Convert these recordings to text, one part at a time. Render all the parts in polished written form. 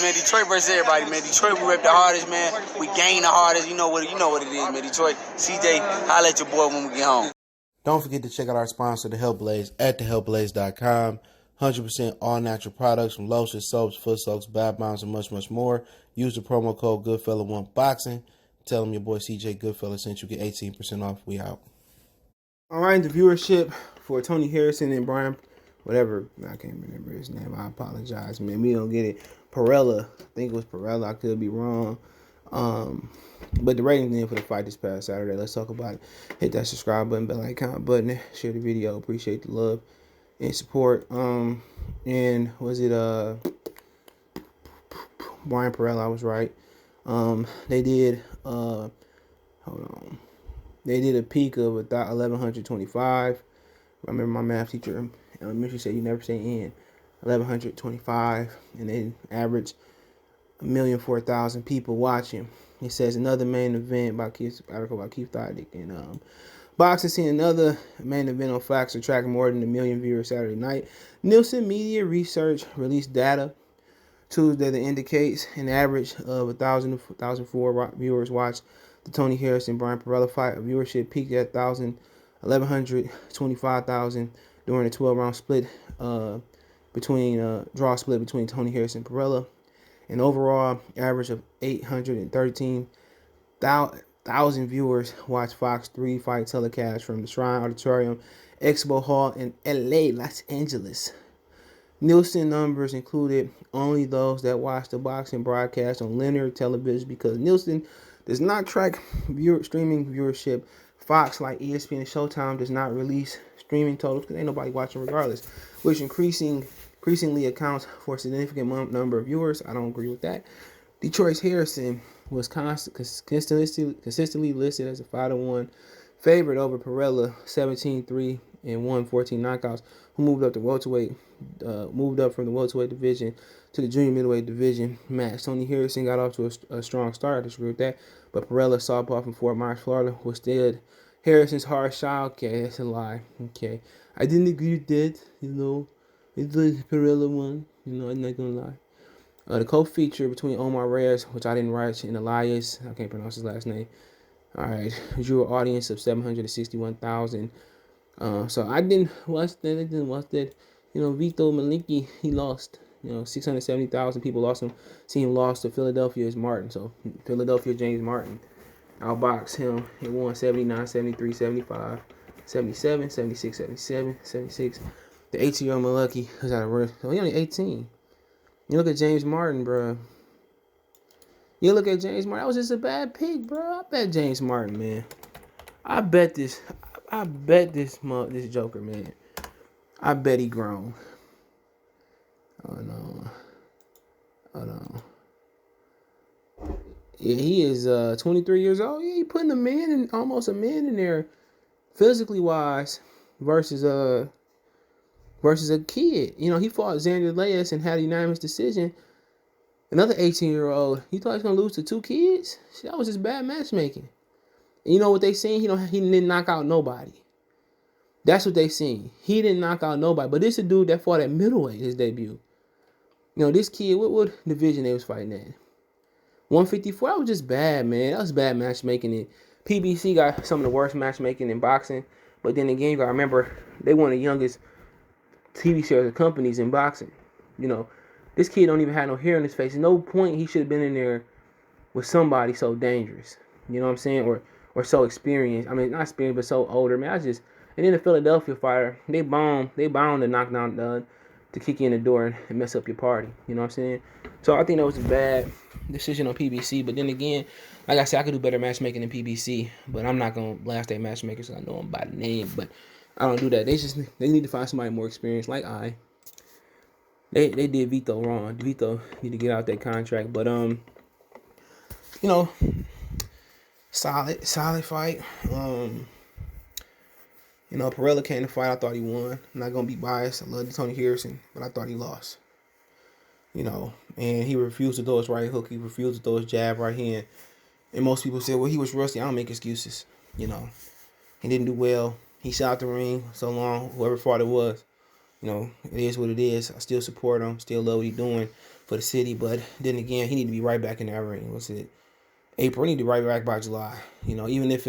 man. Detroit versus everybody, man. Detroit, we rep the hardest, man. We gain the hardest. You know what it is, man. Detroit, CJ, holla at your boy when we get home. Don't forget to check out our sponsor, The Health Blaze, at thehealthblaze.com. 100% all natural products from lotions, soaps, foot soaks, bath bombs, and much, much more. Use the promo code Goodfella1Boxing. Tell them your boy CJ Goodfella sent you. Get 18% off. We out. All right, the viewership for Tony Harrison and Bryant, whatever, I can't remember his name. I apologize, man. We don't get it. Perrella, I think it was Perrella. I could be wrong. But the ratings then for the fight this past Saturday. Let's talk about it. Hit that subscribe button, bell icon button, share the video. Appreciate the love and support. And was it Brian Perrella? I was right. They did hold on. They did a peak of 1,125. I remember my math teacher in elementary said you never say in. 1,125, and they averaged 1,004,000 people watching. It says another main event by article by Keith Thadick, and boxing seen another main event on Fox attract more than 1 million viewers Saturday night. Nielsen Media Research released data Tuesday that indicates an average of 1,004 viewers watched the Tony Harrison Brian Perrella fight. Viewership peaked at 1,125,000 during a 12-round split draw split between Tony Harrison and Perrella. An overall average of 813,000 viewers watched Fox 3 fight telecast from the Shrine Auditorium Expo Hall in LA, Los Angeles. Nielsen numbers included only those that watched the boxing broadcast on linear television because Nielsen does not track streaming viewership. Fox, like ESPN and Showtime, does not release streaming totals because ain't nobody watching regardless, which increasingly accounts for a significant number of viewers. I don't agree with that. Detroit's Harrison was consistently listed as a 5-1 favorite over Perrella, 17-3 and 114 knockouts, who moved up from the welterweight division to the junior middleweight division match. Tony Harrison got off to a strong start. I disagree with that, but Perrella, southpaw from Fort Myers, Florida, was still Harrison's hard shot. Okay, that's a lie. Okay, I didn't agree with that. It's the Perrella one. I'm not gonna lie. The co-feature between Omar Reyes, which I didn't write, and Elias, I can't pronounce his last name. All right, drew an audience of 761,000. So I didn't watch that. Vito Malinki, he lost. 670,000 people lost him. See him lost to Philadelphia's Martin. So Philadelphia James Martin outboxed him. He won 79, 73, 75, 77, 76, 77, 76. The 18-year-old Malinki was out of work. So he only 18. You look at James Martin, bro. That was just a bad pick, bro. I bet James Martin, man. I bet this Joker, man. I bet he grown. Oh no. Yeah, he is 23 years old. Yeah, he putting almost a man in there, physically wise, versus a kid. He fought Xander Reyes and had a unanimous decision. Another 18-year-old. He thought he was gonna lose to 2 kids. That was just bad matchmaking. And you know what they seen? He didn't knock out nobody. That's what they seen. He didn't knock out nobody. But this is a dude that fought at middleweight, his debut. This kid, what division they was fighting at? 154. That was just bad, man. That was bad matchmaking. And PBC got some of the worst matchmaking in boxing. But then again, you gotta remember, they one of the youngest TV series of companies in boxing. This kid don't even have no hair on his face. There's no point he should have been in there with somebody so dangerous. You know what I'm saying? Or so experienced. I mean, not experienced, but so older. Man, and then the Philadelphia fighter, they bound the knockdown to kick you in the door and mess up your party. You know what I'm saying? So I think that was a bad decision on PBC. But then again, like I said, I could do better matchmaking than PBC. But I'm not going to blast their matchmakers. I know them by the name. But I don't do that. They need to find somebody more experienced like I. They did Vito wrong. Vito need to get out that contract. But solid fight. Perrella came to fight. I thought he won. I'm not gonna be biased. I love Tony Harrison, but I thought he lost. And he refused to throw his right hook. He refused to throw his jab right hand. And most people said, well, he was rusty. I don't make excuses. He didn't do well. He shot the ring so long. Whoever fought it was. It is what it is. I still support him. Still love what he's doing for the city. But then again, he need to be right back in that ring. What's it? April. He need to be right back by July. Even if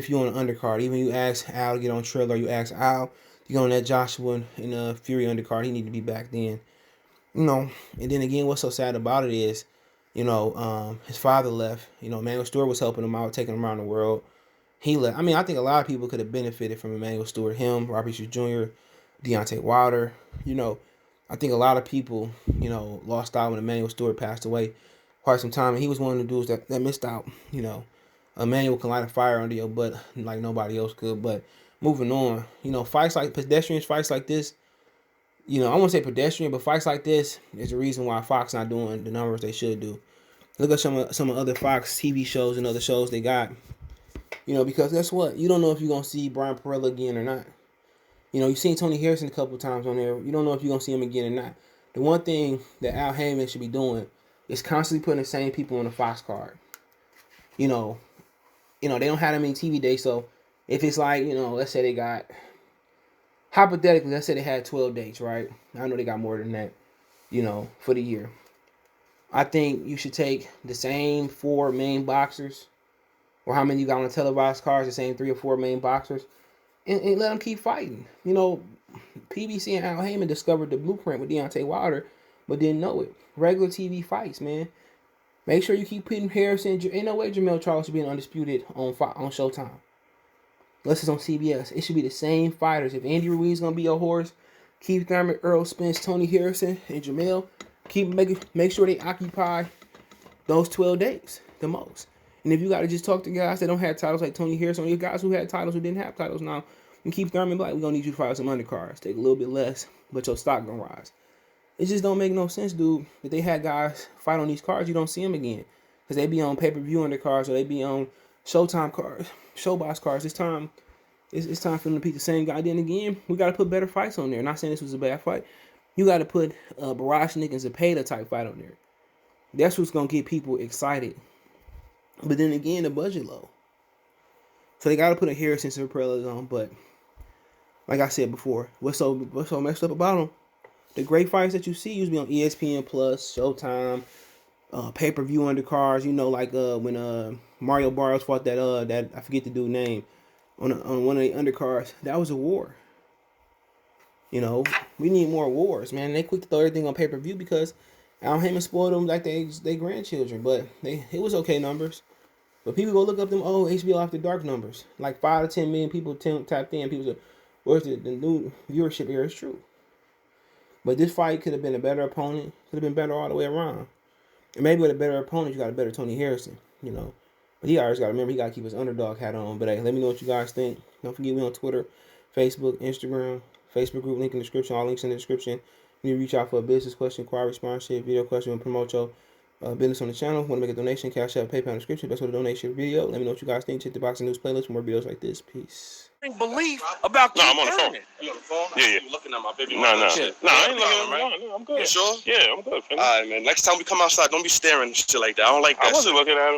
you're on an undercard, even you ask Al to get on Triller, you ask Al to get on that Joshua and Fury undercard, he need to be back then. And then again, what's so sad about it is, his father left. Emmanuel Stewart was helping him out, taking him around the world. He left. I think a lot of people could have benefited from Emmanuel Stewart. Him, Robert Hughes Jr., Deontay Wilder. I think a lot of people, lost out when Emmanuel Stewart passed away quite some time. And he was one of the dudes that missed out. Emmanuel can light a fire under your butt like nobody else could. But moving on, fights like fights like this, I won't say pedestrian, but fights like this is the reason why Fox not doing the numbers they should do. Look at some of other Fox TV shows and other shows they got. Because guess what? You don't know if you're going to see Bryant Perrella again or not. You've seen Tony Harrison a couple of times on there. You don't know if you're going to see him again or not. The one thing that Al Heyman should be doing is constantly putting the same people on the Fox card. They don't have that many TV days, so if it's like, let's say they got, hypothetically, let's say they had 12 dates, right? I know they got more than that, for the year. I think you should take the same 4 main boxers, or how many you got on the televised cards, the same 3 or 4 main boxers, and let them keep fighting. PBC and Al Heyman discovered the blueprint with Deontay Wilder, but didn't know it. Regular TV fights, man. Make sure you keep putting Harrison. Ain't no way Jermell Charles should be undisputed on Showtime. Unless it's on CBS. It should be the same fighters. If Andy Ruiz gonna be your horse, Keith Thurman, Earl Spence, Tony Harrison, and Jermell, make sure they occupy those 12 days the most. And if you got to just talk to guys that don't have titles like Tony Harrison, or your guys who had titles who didn't have titles now, and Keith Thurman, like, we're going to need you to fight some undercards. Take a little bit less, but your stock going to rise. It just don't make no sense, dude. If they had guys fight on these cards, you don't see them again. Because they be on pay-per-view undercards, or they be on Showtime cards, Showbox cards. It's time for them to beat the same guy. Then again, we got to put better fights on there. Not saying this was a bad fight. You got to put Barashnik and Zepeda type fight on there. That's what's going to get people excited. But then again, the budget low. So they got to put a Harrison and Perrella on. But like I said before, what's so messed up about them? The great fights that you see usually on ESPN Plus, Showtime, pay-per-view undercards. Like when Mario Barrios fought that I forget the dude's name on one of the undercards. That was a war. We need more wars, man. They quick to throw everything on pay-per-view because Al Heyman spoiled them like they grandchildren. But it was okay numbers. But people go look up them HBO After Dark numbers. Like 5 to 10 million people tapped in. People say, where's the new viewership here? It's true. But this fight could have been a better opponent. Could have been better all the way around. And maybe with a better opponent, you got a better Tony Harrison, But he always got to remember, he got to keep his underdog hat on. But hey, let me know what you guys think. Don't forget me on Twitter, Facebook, Instagram, Facebook group, link in the description. All links in the description. You need to reach out for a business question, inquiry, sponsorship, video question, and promote your business on the channel. Want to make a donation? Cash App, PayPal in the description. Best way to donate your video. Let me know what you guys think. Check the box and news playlist for more videos like this. Peace. Belief about No, I'm on the phone. You on the phone? Yeah. You looking at my baby? No, I ain't looking at right? him. No, I'm good. You sure? Yeah, I'm good. All right, man. Next time we come outside, don't be staring and shit like that. I don't like that. I wasn't looking at him.